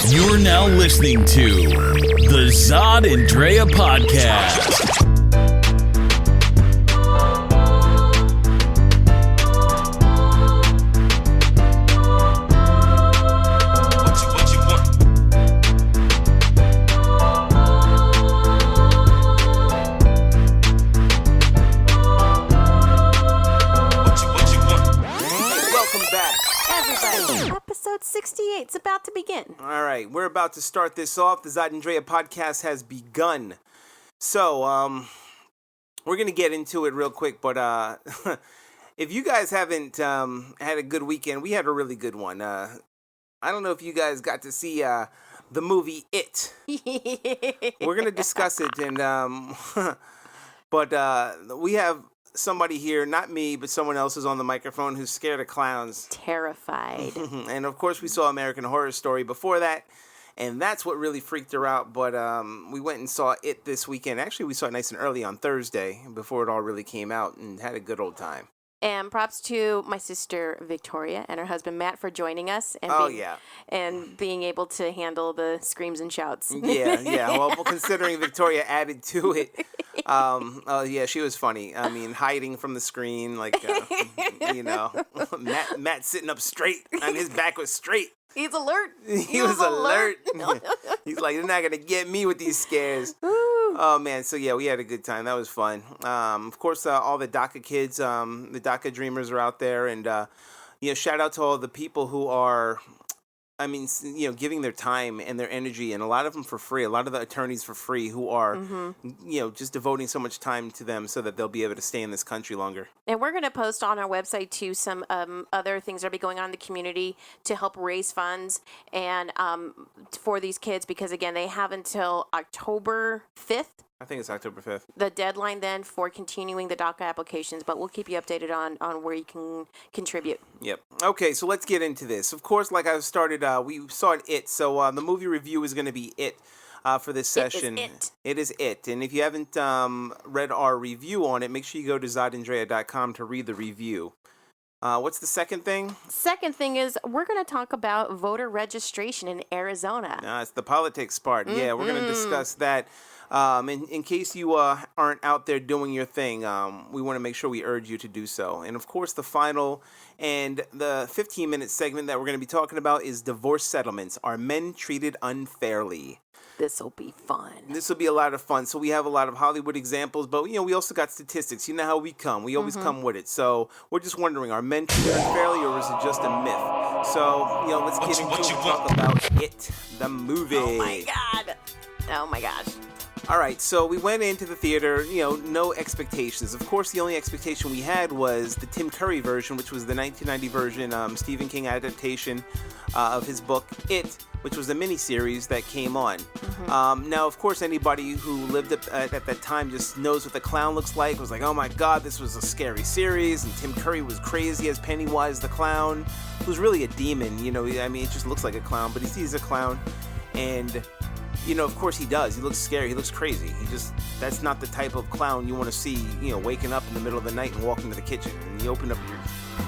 You're now listening to the Zod and Drea podcast. Episode 68 is about to begin. All right, we're about to start this off. The Zod and Drea podcast has begun. So, we're going to get into it real quick, but if you guys haven't had a good weekend, we had a really good one. I don't know if you guys got to see the movie It. We're going to discuss it, and but we have somebody here, not me, but someone else is on the microphone who's scared of clowns. Terrified. And of course, we saw American Horror Story before that, and that's what really freaked her out. But we went and saw It this weekend. Actually, we saw it nice and early on Thursday before it all really came out, and had a good old time. And props to my sister Victoria and her husband Matt for joining us and being able to handle the screams and shouts. Yeah. Well, considering Victoria added to it, she was funny. I mean, hiding from the screen, like Matt sitting up straight, and his back was straight. He's alert. He was alert. He's like, they're not gonna get me with these scares. Oh man, so yeah, we had a good time. That was fun. Of course, all the DACA kids, the DACA dreamers are out there, and shout out to all the people who are, giving their time and their energy, and a lot of them for free. A lot of the attorneys for free who are, just devoting so much time to them so that they'll be able to stay in this country longer. And we're going to post on our website too some other things that will be going on in the community to help raise funds and for these kids, because again, they have until October 5th. I think it's October 5th. The deadline then for continuing the DACA applications, but we'll keep you updated on where you can contribute. Yep. Okay, so let's get into this. Of course, like I started, we saw It, so the movie review is going to be It for this session. It is It. And if you haven't read our review on it, make sure you go to zodanddrea.com to read the review. What's the second thing? Second thing is we're going to talk about voter registration in Arizona. It's the politics part. Yeah, we're going to discuss that. In case you aren't out there doing your thing, we want to make sure we urge you to do so. And of course, the final and the 15-minute segment that we're going to be talking about is divorce settlements. Are men treated unfairly? This will be fun. This will be a lot of fun. So we have a lot of Hollywood examples, but we also got statistics. You know how we come. We always come with it. So we're just wondering, are men treated unfairly, or is it just a myth? So, let's get into it and talk about It, the movie. Oh my gosh. All right, so we went into the theater, no expectations. Of course, the only expectation we had was the Tim Curry version, which was the 1990 version, Stephen King adaptation of his book, It, which was a miniseries that came on. Now, of course, anybody who lived at that time just knows what the clown looks like. It was like, oh my God, this was a scary series, and Tim Curry was crazy as Pennywise the clown, who's really a demon. It just looks like a clown, but he's a clown, and of course he does. He looks scary. He looks crazy. That's not the type of clown you want to see, waking up in the middle of the night and walking to the kitchen. And you open up your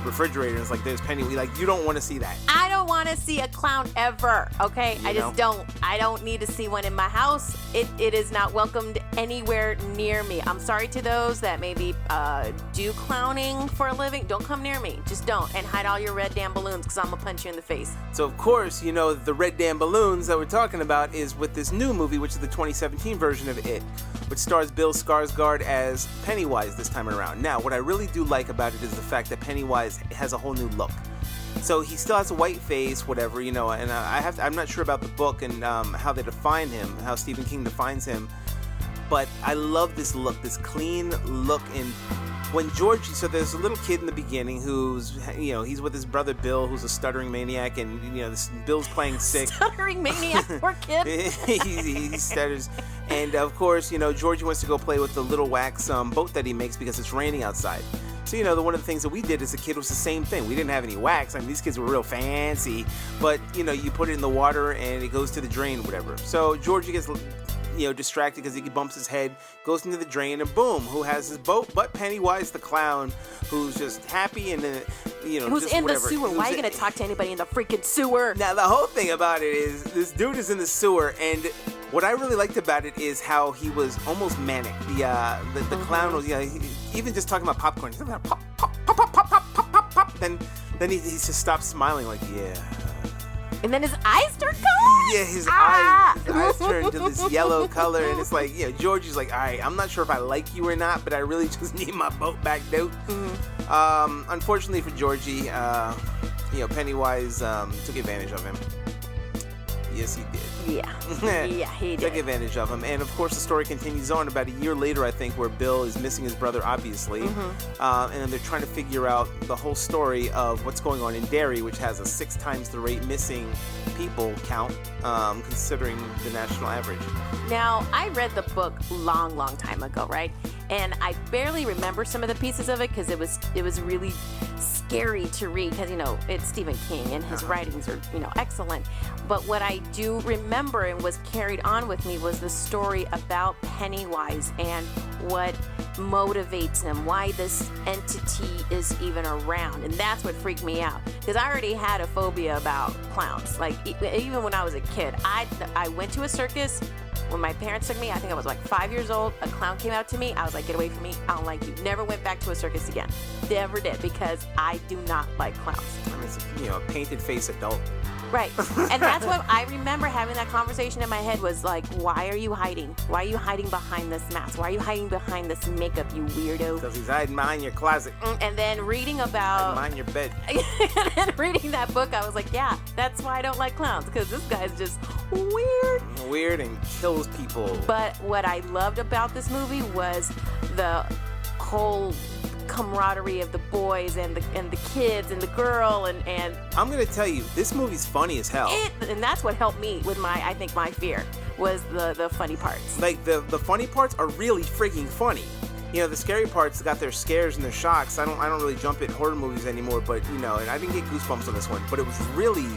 refrigerator and it's like, there's Penny. You don't want to see that. I don't want to see a clown ever, okay? I just don't. I don't need to see one in my house. It is not welcomed anywhere near me. I'm sorry to those that maybe do clowning for a living. Don't come near me. Just don't. And hide all your red damn balloons, because I'm going to punch you in the face. So, of course, the red damn balloons that we're talking about is with this new movie, which is the 2017 version of It, which stars Bill Skarsgård as Pennywise this time around. Now, what I really do like about it is the fact that Pennywise has a whole new look. So he still has a white face, whatever, and I'm not sure about the book and how they define him, how Stephen King defines him, but I love this look, this clean look. And when so there's a little kid in the beginning who's, he's with his brother Bill, who's a stuttering maniac, and, Bill's playing sick. Stuttering maniac, poor kid. he stutters. And, of course, Georgie wants to go play with the little wax boat that he makes because it's raining outside. So, one of the things that we did as a kid was the same thing. We didn't have any wax. These kids were real fancy. But, you put it in the water and it goes to the drain, whatever. So Georgie gets, distracted because he bumps his head, goes into the drain, and boom, who has his boat but Pennywise the clown, who's just happy and who's just in whatever. the sewer. Why are you gonna talk to anybody in the freaking sewer? Now the whole thing about it is this dude is in the sewer, and what I really liked about it is how he was almost manic. The clown was even just talking about popcorn. He's like, pop, pop, pop, pop, pop, pop, pop, pop, pop. Then he just stops smiling like, yeah. And then his eyes turn color? Yeah, his eyes turn to this yellow color, and it's like, Georgie's like, all right, I'm not sure if I like you or not, but I really just need my boat back, dude. Unfortunately for Georgie, Pennywise took advantage of him. Yes, he did. Yeah, he did. Took advantage of him. And of course, the story continues on about a year later, I think, where Bill is missing his brother, obviously. And then they're trying to figure out the whole story of what's going on in Derry, which has a 6 times the rate missing people count, considering the national average. Now, I read the book long time ago, right? And I barely remember some of the pieces of it because it was really scary to read because, it's Stephen King and his writings are, excellent. But what I do remember and was carried on with me was the story about Pennywise and what motivates him, why this entity is even around. And that's what freaked me out because I already had a phobia about clowns. Like, even when I was a kid, I went to a circus. When my parents took me, I think I was like 5 years old, a clown came out to me. I was like, get away from me. I don't like you. Never went back to a circus again. Never did because I do not like clowns. I mean, it's a painted face adult. Right. And that's what I remember having that conversation in my head was like, why are you hiding? Why are you hiding behind this mask? Why are you hiding behind this makeup, you weirdo? Because he's hiding behind your closet. And then reading about... Behind your bed. And then reading that book, I was like, yeah, that's why I don't like clowns. Because this guy's just weird. Weird and kills people. But what I loved about this movie was the whole camaraderie of the boys and the kids and the girl and I'm gonna tell you, this movie's funny as hell. And that's what helped me with my fear was the funny parts. Like the funny parts are really freaking funny. The scary parts got their scares and their shocks. I don't really jump at horror movies anymore, but and I didn't get goosebumps on this one, but it was really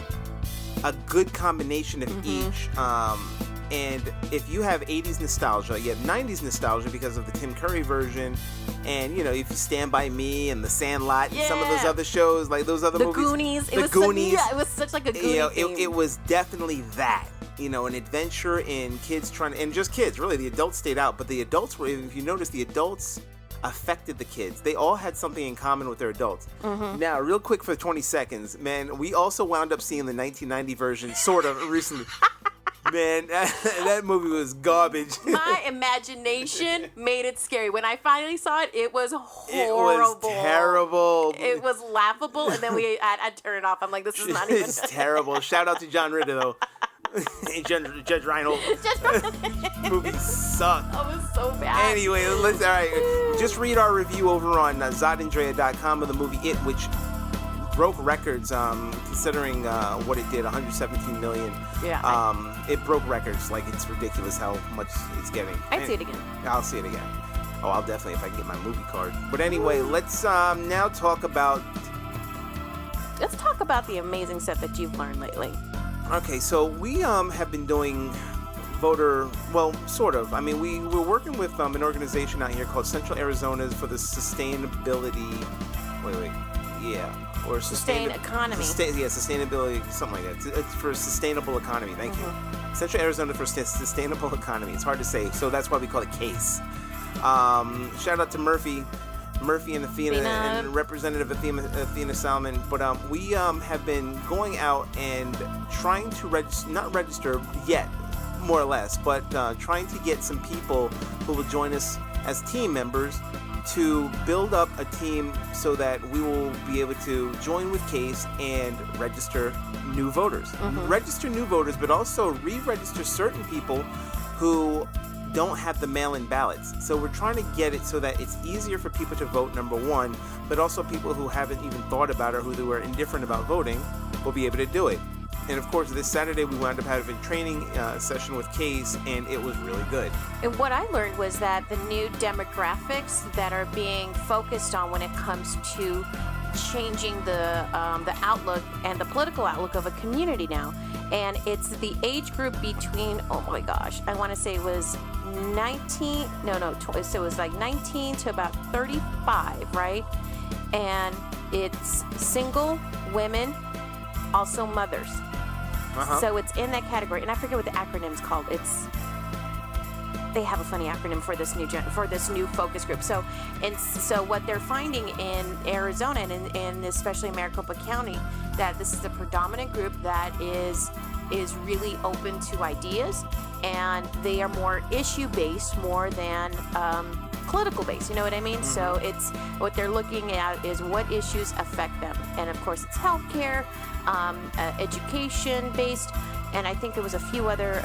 a good combination of each. And if you have 80s nostalgia, you have 90s nostalgia because of the Tim Curry version, and if you Stand By Me and The Sandlot and some of those other shows, like those other movies. Goonies. The Goonies. It was such like a Goonies theme. It was definitely that. An adventure in kids and just kids, really. The adults stayed out, but the adults were, if you notice, the adults affected the kids. They all had something in common with their adults. Now, real quick for 20 seconds, man, we also wound up seeing the 1990 version, sort of, recently. Man, that movie was garbage. My imagination made it scary. When I finally saw it, it was horrible. It was terrible. It was laughable, and then I'd turn it off. I'm like, this is not even... It's terrible. Shout out to John Ritter, though. Judge Reinhold. Movie sucked. That was so bad. Anyway, all right. Just read our review over on ZodAndrea.com of the movie It, which broke records, considering what it did, 117 million. Yeah. It broke records. Like, it's ridiculous how much it's getting. I'd see it again. I'll see it again. Oh, I'll definitely if I can get my movie card. But anyway, let's now talk about... Let's talk about the amazing stuff that you've learned lately. Okay, so we have been doing voter... Well, sort of. I mean, we're working with an organization out here called Central Arizona's for the Sustainability... Wait. Yeah. Or economy. Sustainability, something like that. It's for sustainable economy. Thank you. Central Arizona for sustainable economy. It's hard to say, so that's why we call it CASE. Shout out to Murphy and Athena and Representative Athena Salmon. But we have been going out and trying to not register yet, more or less, but trying to get some people who will join us as team members to build up a team so that we will be able to join with CASE and register new voters. Register new voters, but also re-register certain people who don't have the mail-in ballots. So we're trying to get it so that it's easier for people to vote, number one, but also people who haven't even thought about it or who are indifferent about voting will be able to do it. And of course, this Saturday we wound up having a training session with CASE, and it was really good. And what I learned was that the new demographics that are being focused on when it comes to changing the outlook and the political outlook of a community now. And it's the age group between, oh my gosh, I want to say it was 19, so it was like 19 to about 35, right? And it's single women, also mothers. So it's in that category. And I forget what the acronym's called. They have a funny acronym for this new focus group. So what they're finding in Arizona and especially Maricopa County, that this is a predominant group that is really open to ideas, and they are more issue based more than political based. You know what I mean? So it's what they're looking at is what issues affect them, and of course it's healthcare, education based. And I think there was a few other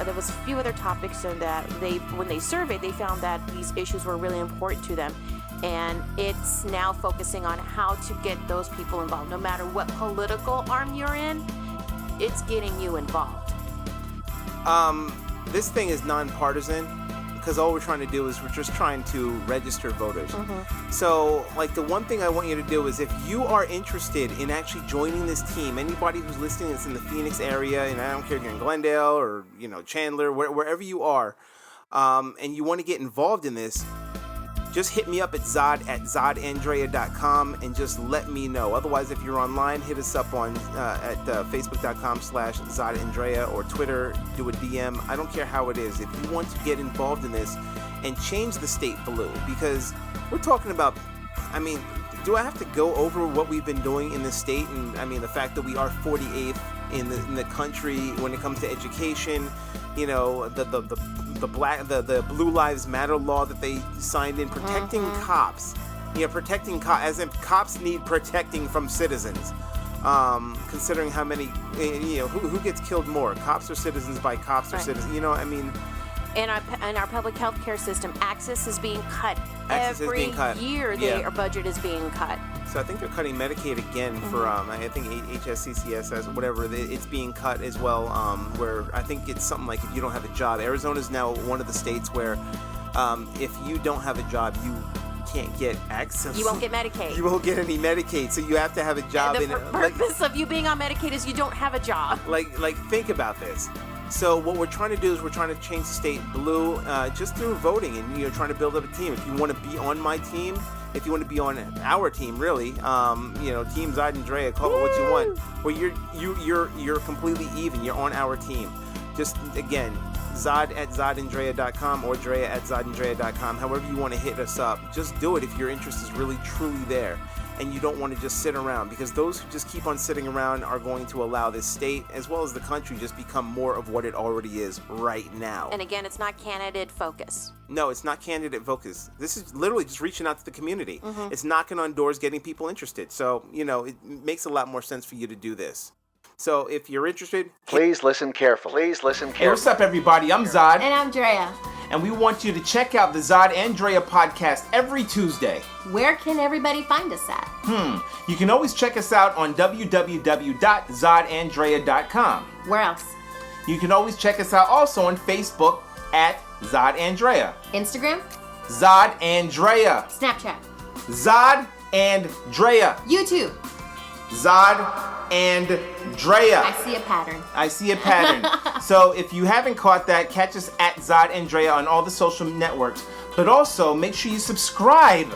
topics, and that when they surveyed, they found that these issues were really important to them. And it's now focusing on how to get those people involved. No matter what political arm you're in, it's getting you involved. This thing is nonpartisan, because all we're trying to do is we're just trying to register voters. So, like, the one thing I want you to do is, if you are interested in actually joining this team, anybody who's listening that's in the Phoenix area, and I don't care if you're in Glendale or, Chandler, wherever you are, and you want to get involved in this, just hit me up at zodandrea.com and just let me know. Otherwise, if you're online, hit us up on at facebook.com/zodandrea or Twitter, do a DM. I don't care how it is. If you want to get involved in this and change the state blue, because we're talking about, do I have to go over what we've been doing in the state? And the fact that we are 48th in the country when it comes to education, the Blue Lives Matter law that they signed in, protecting cops, as if cops need protecting from citizens. Considering how many, who gets killed more, cops or citizens by cops or citizens? In our public health care system, access is being cut. Every year their budget is being cut. So I think they're cutting Medicaid again for, I think HSCCS, whatever, it's being cut as well, where I think it's something like if you don't have a job. Arizona is now one of the states where if you don't have a job, you can't get access. You won't get Medicaid. You won't get any Medicaid, so you have to have a job. And the purpose of you being on Medicaid is you don't have a job. Like think about this. So what we're trying to do is we're trying to change the state blue just through voting, and trying to build up a team. If you want to be on my team, if you want to be on our team, really, Team Zod and Drea, call it what you want. Well, you're completely even. You're on our team. Just again, Zod at zodandrea.com or Drea at zodandrea.com. However you want to hit us up, just do it if your interest is really truly there. And you don't want to just sit around, because those who just keep on sitting around are going to allow this state as well as the country just become more of what it already is right now. And again, it's not candidate focus. No, it's not candidate focus. This is literally just reaching out to the community. It's knocking on doors, getting people interested. So, it makes a lot more sense for you to do this. So if you're interested, please listen carefully. Hey, what's up, everybody? I'm Zod. And I'm Drea. And we want you to check out the Zod and Drea podcast every Tuesday. Where can everybody find us at? You can always check us out on www.zodandrea.com. Where else? You can always check us out also on Facebook at Zod and Drea. Instagram? Zod and Drea. Snapchat? Zod and Drea. YouTube? Zod and Drea. I see a pattern. So if you haven't caught that, catch us at Zod and Drea on all the social networks. But also, make sure you subscribe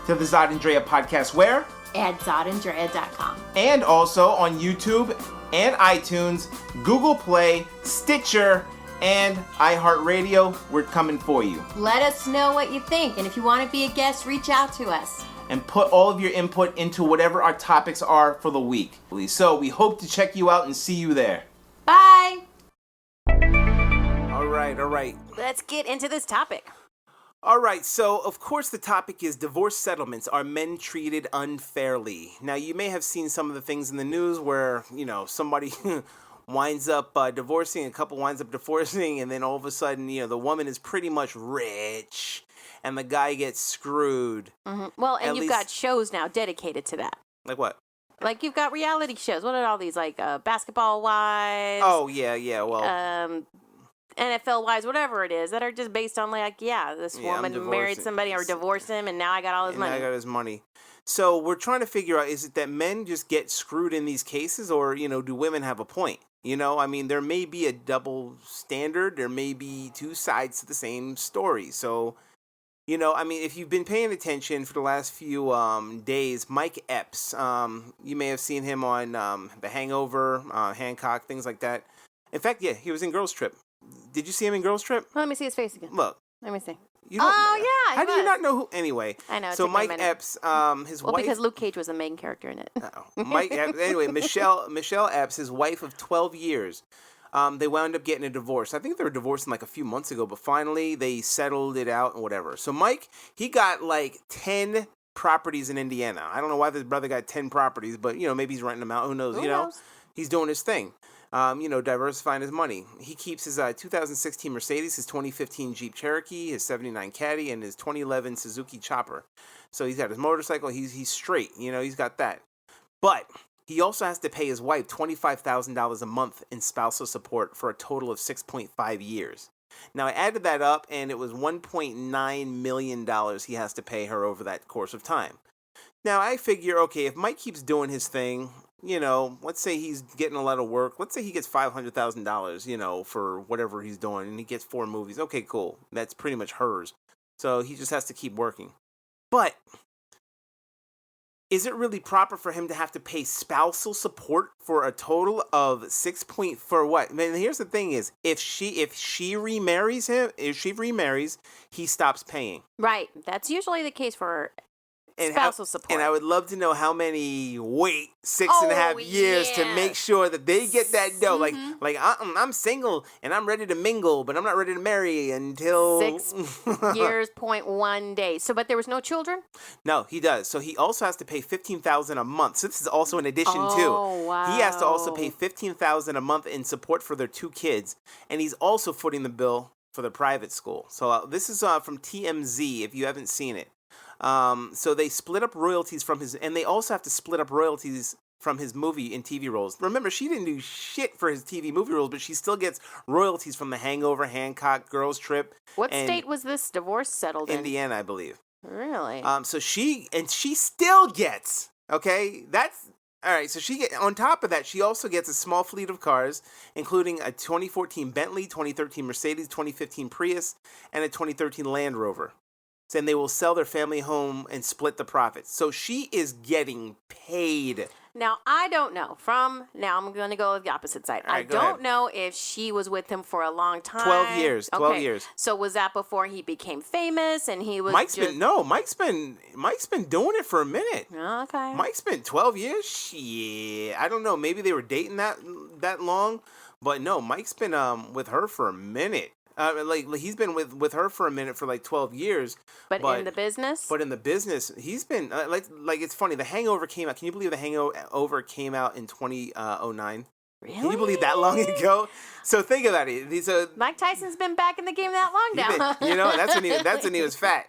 to the Zod and Drea podcast. Where? At zodandrea.com. And also on YouTube and iTunes, Google Play, Stitcher, and iHeartRadio. We're coming for you. Let us know what you think. And if you want to be a guest, reach out to us. And put all of your input into whatever our topics are for the week. So we hope to check you out and see you there. Bye. All right. Let's get into this topic. All right, so of course the topic is divorce settlements. Are men treated unfairly? Now, you may have seen some of the things in the news where, somebody winds up divorcing, a couple winds up divorcing, and then all of a sudden, the woman is pretty much rich. And the guy gets screwed. Well, and you've got shows now dedicated to that. Like what? Like you've got reality shows. What are all these, like Basketball Wives? Oh, yeah, well. NFL Wives, whatever it is, that are just based on this woman married somebody or divorced him, and now I got all his money. Now I got his money. So we're trying to figure out, is it that men just get screwed in these cases, or, do women have a point? I mean, there may be a double standard. There may be two sides to the same story. So, I mean, if you've been paying attention for the last few days, Mike Epps, you may have seen him on The Hangover, Hancock, things like that. In fact, yeah, he was in Girls Trip. Did you see him in Girls Trip? Well, let me see his face again. Look. Let me see. You don't, yeah. How do you not know who? Anyway. I know. So Mike Epps, his wife. Well, because Luke Cage was the main character in it. Mike Epps. Anyway, Michelle Epps, his wife of 12 years. They wound up getting a divorce. I think they were divorcing like a few months ago, but finally they settled it out and whatever. So Mike, he got like 10 properties in Indiana. I don't know why this brother got 10 properties, but maybe he's renting them out. Who knows? Who knows? He's doing his thing. Diversifying his money. He keeps his 2016 Mercedes, his 2015 Jeep Cherokee, his 79 Caddy, and his 2011 Suzuki Chopper. So he's got his motorcycle. He's straight. He's got that. But he also has to pay his wife $25,000 a month in spousal support for a total of 6.5 years. Now, I added that up, and it was $1.9 million he has to pay her over that course of time. Now, I figure, okay, if Mike keeps doing his thing, let's say he's getting a lot of work. Let's say he gets $500,000, for whatever he's doing, and he gets 4 movies. Okay, cool. That's pretty much hers. So he just has to keep working. But is it really proper for him to have to pay spousal support for a total of for what? I mean, here's the thing: is if she remarries him, he stops paying. Right. That's usually the case for spousal support. And I would love to know how many wait 6.5 years to make sure that they get that dough. Mm-hmm. Like I'm single and I'm ready to mingle, but I'm not ready to marry until 6 years, 0.1 days. So, but there was no children? No, he does. So he also has to pay $15,000 a month. So this is also an addition too. Oh, wow. He has to also pay $15,000 a month in support for their 2 kids, and he's also footing the bill for the private school. So this is from TMZ. If you haven't seen it. So they split up royalties from and they also have to split up royalties from his movie and TV roles. Remember, she didn't do shit for his TV movie roles, but she still gets royalties from The Hangover, Hancock, Girls Trip. What state was this divorce settled in? Indiana, I believe. Really? So she still gets, okay, that's, all right, so on top of that, she also gets a small fleet of cars, including a 2014 Bentley, 2013 Mercedes, 2015 Prius, and a 2013 Land Rover. And they will sell their family home and split the profits. So she is getting paid. Now, I don't know. Now I'm going to go with the opposite side. Right, I don't know if she was with him for a long time. 12 years. 12 years. So was that before he became famous and he was Mike's been doing it for a minute. Okay. Mike's been 12 years? Shit. I don't know. Maybe they were dating that long. But no, Mike's been with her for a minute. He's been with her for a minute for like 12 years. But in the business? But in the business, he's been like it's funny. The Hangover came out. Can you believe The Hangover came out in 2009? Really? Can you believe that long ago? So think about it. Mike Tyson's been back in the game that long now. That's when he was fat.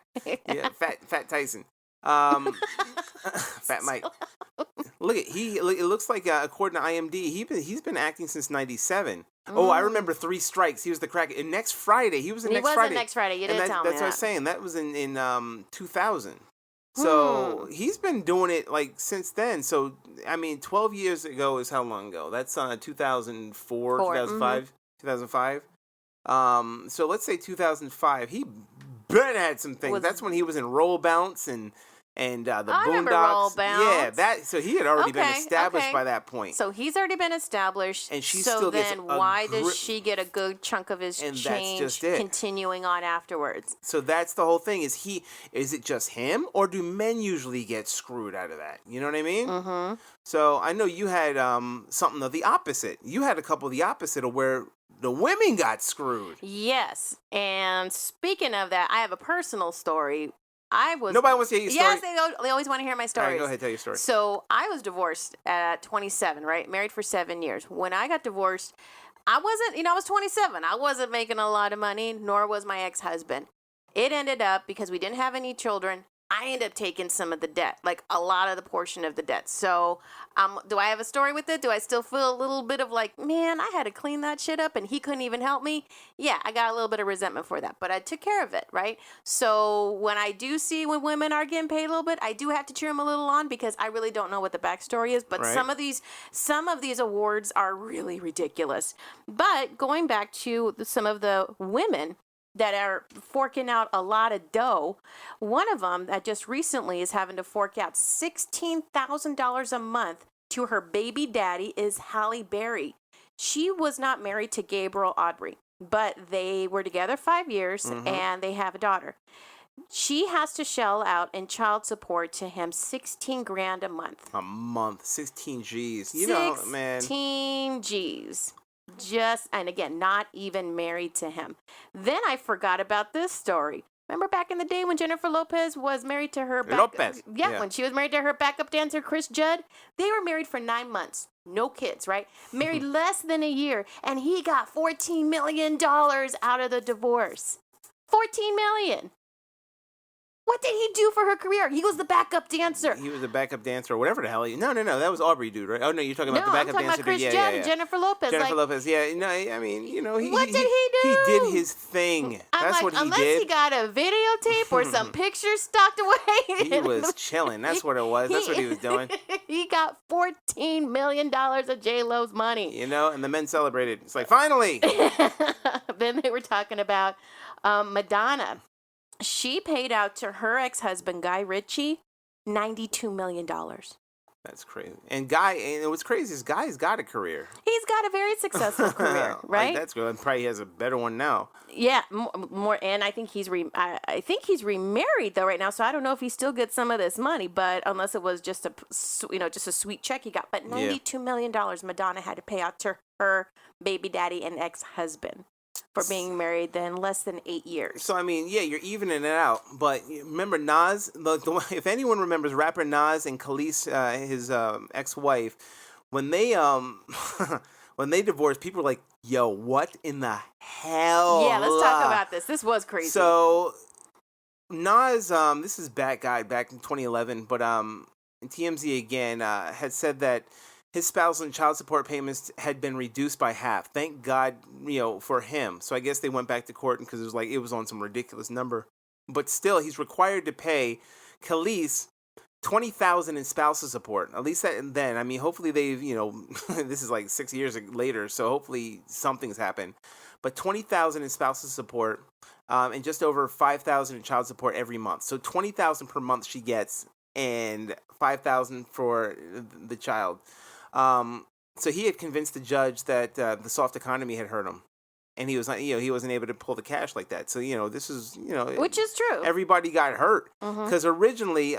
Yeah, fat Tyson. Fat Mike. Look at it looks like according to IMDb, he's been acting since '97. Oh, I remember 3 Strikes. He was the crack. And Next Friday, he was in Next Friday. Next Friday. You didn't tell me that's what I was saying. That was in 2000. So he's been doing it like since then. So I mean, 12 years ago is how long ago? That's 2004, 2005, 2005. So let's say 2005. He had some things. That's when he was in Roll Bounce and the Boondocks. Remember Roll Bounce. Yeah, so he had already been established by that point. So he's already been established. And she still gets why does she get a good chunk of his change that's just it. Continuing on afterwards? So that's the whole thing. Is it just him, or do men usually get screwed out of that? You know what I mean? Mm-hmm. So I know you had something of the opposite. You had a couple of the opposite of where the women got screwed. Yes. And speaking of that, I have a personal story. Nobody wants to hear your story. Yes, they always want to hear my stories. All right, go ahead, tell your story. So I was divorced at 27, right? Married for 7 years. When I got divorced, I was 27. I wasn't making a lot of money, nor was my ex-husband. It ended up, because we didn't have any children, I end up taking some of the debt, like a lot of the portion of the debt. So, do I have a story with it? Do I still feel a little bit of like, man, I had to clean that shit up and he couldn't even help me? Yeah, I got a little bit of resentment for that, but I took care of it, right? So when I do see when women are getting paid a little bit, I do have to cheer them a little on because I really don't know what the backstory is. But Right. some of these awards are really ridiculous. But going back to some of the women that are forking out a lot of dough. One of them that just recently is having to fork out $16,000 a month to her baby daddy is Halle Berry. She was not married to Gabriel Audrey, but they were together 5 years and they have a daughter. She has to shell out in child support to him 16 grand a month. A month, 16 G's. You know, man. 16 G's. And again, not even married to him. Then I forgot about this story. Remember back in the day when Jennifer Lopez was married to her when she was married to her backup dancer Chris Judd? They were married for 9 months. No kids, right? Married less than a year, and he got $14 million out of the divorce. $14 million. What did he do for her career? He was the backup dancer. He was a backup dancer or whatever the hell. No, that was Aubrey dude, right? Oh, no, you're talking about the backup dancer. No, I'm talking about Chris Judd and Jennifer Lopez. Jennifer Lopez, yeah. No, I mean, you know, what did he do? He did his thing. That's what he did. Unless he got a videotape or some pictures stocked away. He was chilling. That's what it was. That's what he was doing. He got $14 million of J-Lo's money. You know, and the men celebrated. It's like, finally! Then they were talking about Madonna. She paid out to her ex-husband, Guy Ritchie, $92 million. That's crazy. And what's crazy is Guy's got a career. He's got a very successful career, right? Like, that's good. And probably has a better one now. Yeah, more. And I think he's remarried though right now. So I don't know if he still gets some of this money, but unless it was just a sweet check he got. But $92 million Madonna had to pay out to her baby daddy and ex-husband for being married then less than 8 years. So, I mean, yeah, you're evening it out. But remember Nas, if anyone remembers rapper Nas and Khalees, his ex-wife, when they when they divorced, people were like, yo, what in the hell? Yeah, let's talk about this. This was crazy. So, Nas, this is back in 2011, but TMZ again had said that his spousal and child support payments had been reduced by half. Thank God, for him. So I guess they went back to court because it was on some ridiculous number. But still, he's required to pay Khalees $20,000 in spousal support. At least then. I mean, hopefully they've, this is like 6 years later, so hopefully something's happened. But $20,000 in spousal support, and just over $5,000 in child support every month. So $20,000 per month she gets, and $5,000 for the child. So he had convinced the judge that the soft economy had hurt him, and he was not, he wasn't able to pull the cash like that. So this is which is true. Everybody got hurt because originally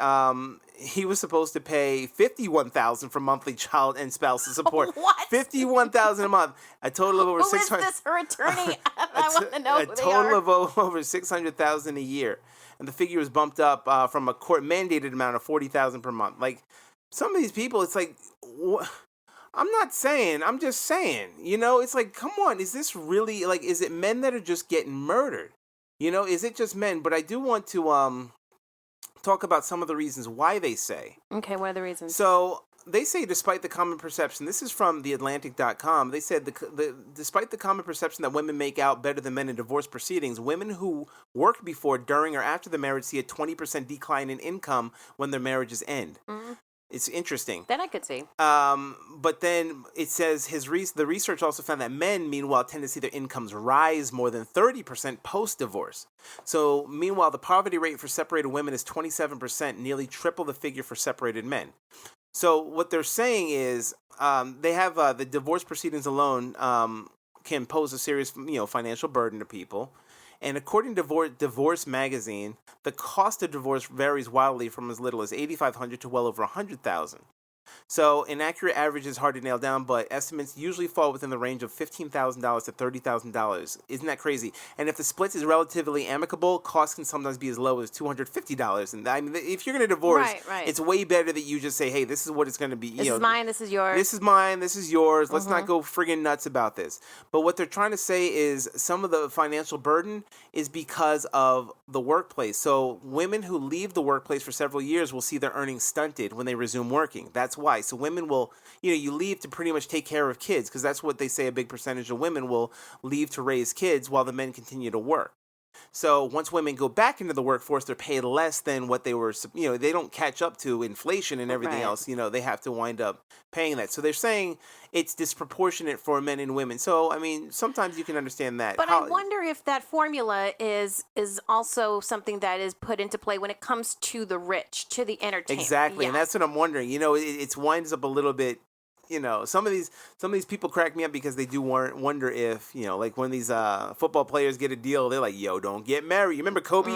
he was supposed to pay $51,000 for monthly child and spousal support. What? $51,000 a month, a total of over Who is this? Her attorney? I want to know who they are. A total of over $600,000 a year, and the figure was bumped up from a court mandated amount of $40,000 per month. Like, some of these people, it's like, I'm not saying, I'm just saying, it's like, come on, is this really, like, is it men that are just getting murdered? Is it just men? But I do want to talk about some of the reasons why they say. Okay, what are the reasons? So, they say despite the common perception, this is from theatlantic.com, they said despite the common perception that women make out better than men in divorce proceedings, women who worked before, during, or after the marriage see a 20% decline in income when their marriages end. Mm-hmm. It's interesting. That I could see. But then it says the research also found that men, meanwhile, tend to see their incomes rise more than 30% post-divorce. So, meanwhile, the poverty rate for separated women is 27%, nearly triple the figure for separated men. So, what they're saying is they have the divorce proceedings alone can pose a serious, financial burden to people. And according to Divorce Magazine, the cost of divorce varies wildly from as little as $8,500 to well over $100,000. So an accurate average is hard to nail down, but estimates usually fall within the range of $15,000 to $30,000. Isn't that crazy? And if the split is relatively amicable, costs can sometimes be as low as $250. And I mean, if you're going to divorce, right. it's way better that you just say, hey, this is what it's going to be. This is mine, this is yours. This is mine, this is yours. Let's not go friggin' nuts about this. But what they're trying to say is some of the financial burden is because of the workplace. So women who leave the workplace for several years will see their earnings stunted when they resume working. That's why. So women will, you leave to pretty much take care of kids, because that's what they say a big percentage of women will leave to raise kids while the men continue to work. So once women go back into the workforce, they're paid less than what they were, they don't catch up to inflation and everything else. They have to wind up paying that. So they're saying it's disproportionate for men and women. So, I mean, sometimes you can understand that. But I wonder if that formula is also something that is put into play when it comes to the rich, to the entertainment. Exactly. Yeah. And that's what I'm wondering. It winds up a little bit. Some of these people crack me up because they do wonder if, like when these football players get a deal, they're like, yo, don't get married. You remember Kobe?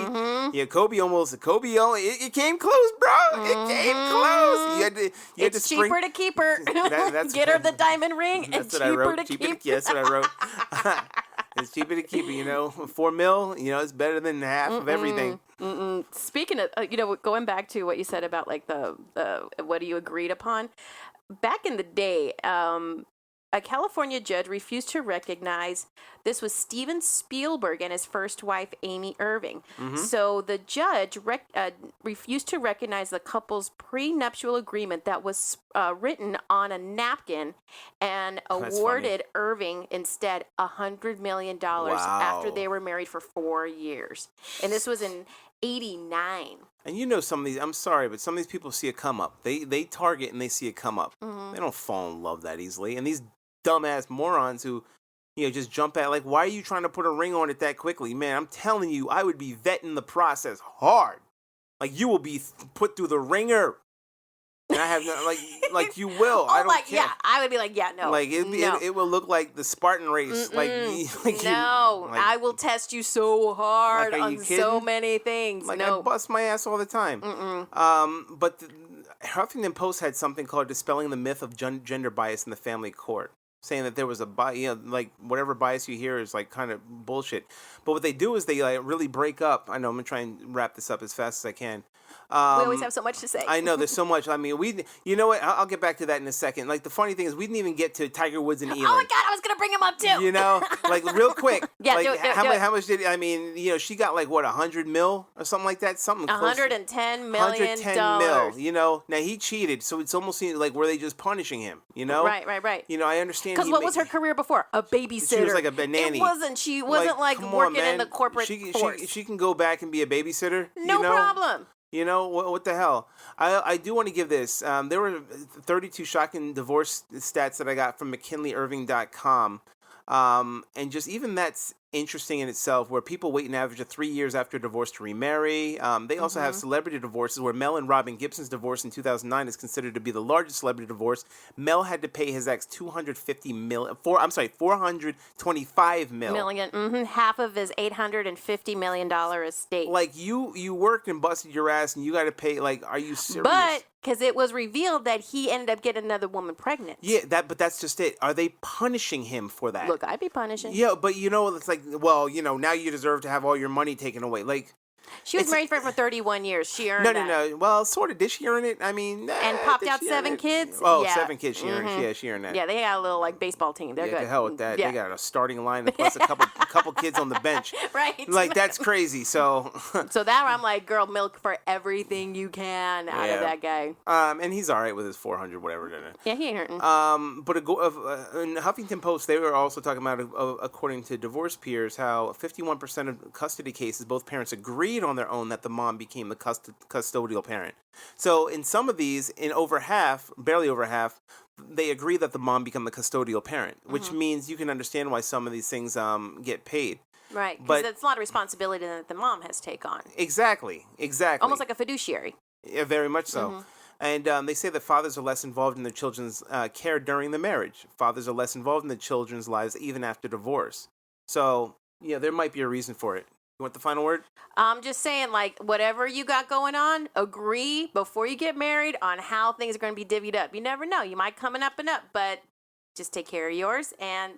Yeah, Kobe only, it came close, bro. It came close. It's cheaper to keep her. Get her the diamond ring and cheaper to keep. That's what I wrote. It's cheaper to keep it, $4 million, it's better than half of everything. Speaking of, going back to what you said about like the what you agreed upon, back in the day, a California judge refused to recognize, this was Steven Spielberg and his first wife, Amy Irving. So the judge refused to recognize the couple's prenuptial agreement that was written on a napkin and awarded Irving instead $100 million after they were married for 4 years. And this was in 89. And some of these, I'm sorry, but some of these people see a come up. They target and they see a come up. They don't fall in love that easily. And these dumbass morons who, just jump at, like, why are you trying to put a ring on it that quickly? Man, I'm telling you, I would be vetting the process hard. Like, you will be put through the ringer. And I have no, like you will. I don't care. Yeah, I would be like, yeah, no. Like it will look like the Spartan race. I will test you so hard on so many things. Like, I bust my ass all the time. But the Huffington Post had something called "Dispelling the Myth of Gender Bias in the Family Court," saying that there was a bias, like whatever bias you hear is like kind of bullshit. But what they do is they like really break up. I know I'm gonna try and wrap this up as fast as I can. We always have so much to say. I know, there's so much. I mean, you know what? I'll get back to that in a second. Like, the funny thing is, we didn't even get to Tiger Woods and Elin. Oh my God, I was gonna bring him up too. Like real quick. Yeah, like, do it. How much did? I mean, she got like what, $100 million or something like that. Something. $110 million. $110 million. Now he cheated, so it's almost like were they just punishing him? Right. I understand. Because what was her career before? A babysitter. She was like a nanny. She wasn't like working in the corporate force. She can go back and be a babysitter. No problem. What the hell? I do want to give this. There were 32 shocking divorce stats that I got from McKinleyIrving.com. And just even that's interesting in itself, where people wait an average of 3 years after divorce to remarry. They also have celebrity divorces, where Mel and Robin Gibson's divorce in 2009 is considered to be the largest celebrity divorce. Mel had to pay his ex $425 million. Half of his $850 million estate. Like, you worked and busted your ass, and you got to pay. Like, are you serious? But because it was revealed that he ended up getting another woman pregnant. Yeah, but that's just it. Are they punishing him for that? Look, I'd be punishing. Yeah, but it's like, well, now you deserve to have all your money taken away. Like, she was married for 31 years. She earned that. No. Well, sort of. Did she earn it? I mean, and popped out 7 kids. Oh, yeah. 7 kids. She earned. Yeah, she earned that. Yeah, they got a little like baseball team. They're good. To hell with that. Yeah. They got a starting line plus a couple kids on the bench. Right. Like, that's crazy. So. So that I'm like, girl, milk for everything you can out of that guy. And he's all right with his 400 whatever. Yeah, he ain't hurting. But in Huffington Post, they were also talking about, according to divorce peers, how 51% of custody cases, both parents agreed on their own that the mom became the custodial parent. So in some of these, in over half, barely over half, they agree that the mom become the custodial parent, which means you can understand why some of these things get paid. Right, because it's a lot of responsibility that the mom has to take on. Exactly. Almost like a fiduciary. Yeah, very much so. And they say that fathers are less involved in their children's care during the marriage. Fathers are less involved in the children's lives even after divorce. So, there might be a reason for it. You want the final word? I'm just saying, like, whatever you got going on, agree before you get married on how things are going to be divvied up. You never know. You might come up and up, but just take care of yours and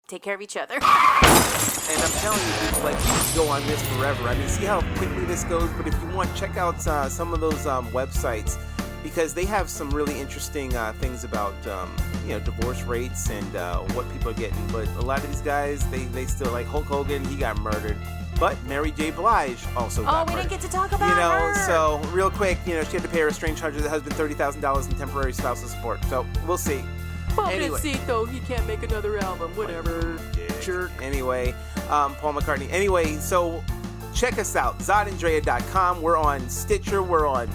take care of each other. And I'm telling you, like, you can go on this forever. I mean, see how quickly this goes? But if you want, check out some of those websites, because they have some really interesting things about, divorce rates and what people are getting. But a lot of these guys, they still, like Hulk Hogan, he got murdered. But Mary J. Blige also got murdered. Oh, we didn't get to talk about her. So real quick, she had to pay her estranged husband $30,000 in temporary spousal support. So we'll see. Anyway. Pobrecito, he can't make another album. Whatever. Jerk. Anyway, Paul McCartney. Anyway, so check us out, zodandrea.com. We're on Stitcher. We're on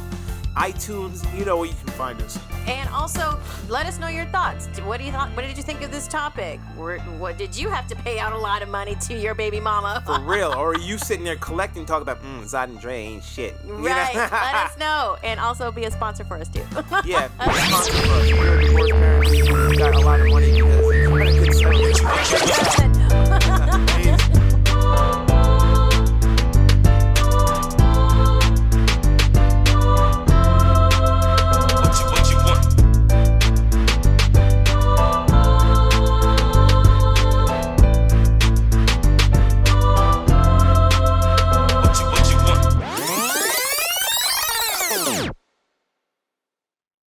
iTunes. You know where you can find us. And also, let us know your thoughts. What did you think of this topic? What did you have to pay out a lot of money to your baby mama? For real? Or are you sitting there collecting, talking about, Zod and Dre ain't shit? Right. Let us know. And also be a sponsor for us, too. Yeah, be a sponsor for us. We're a divorced parent. We got a lot of money because we're a good service.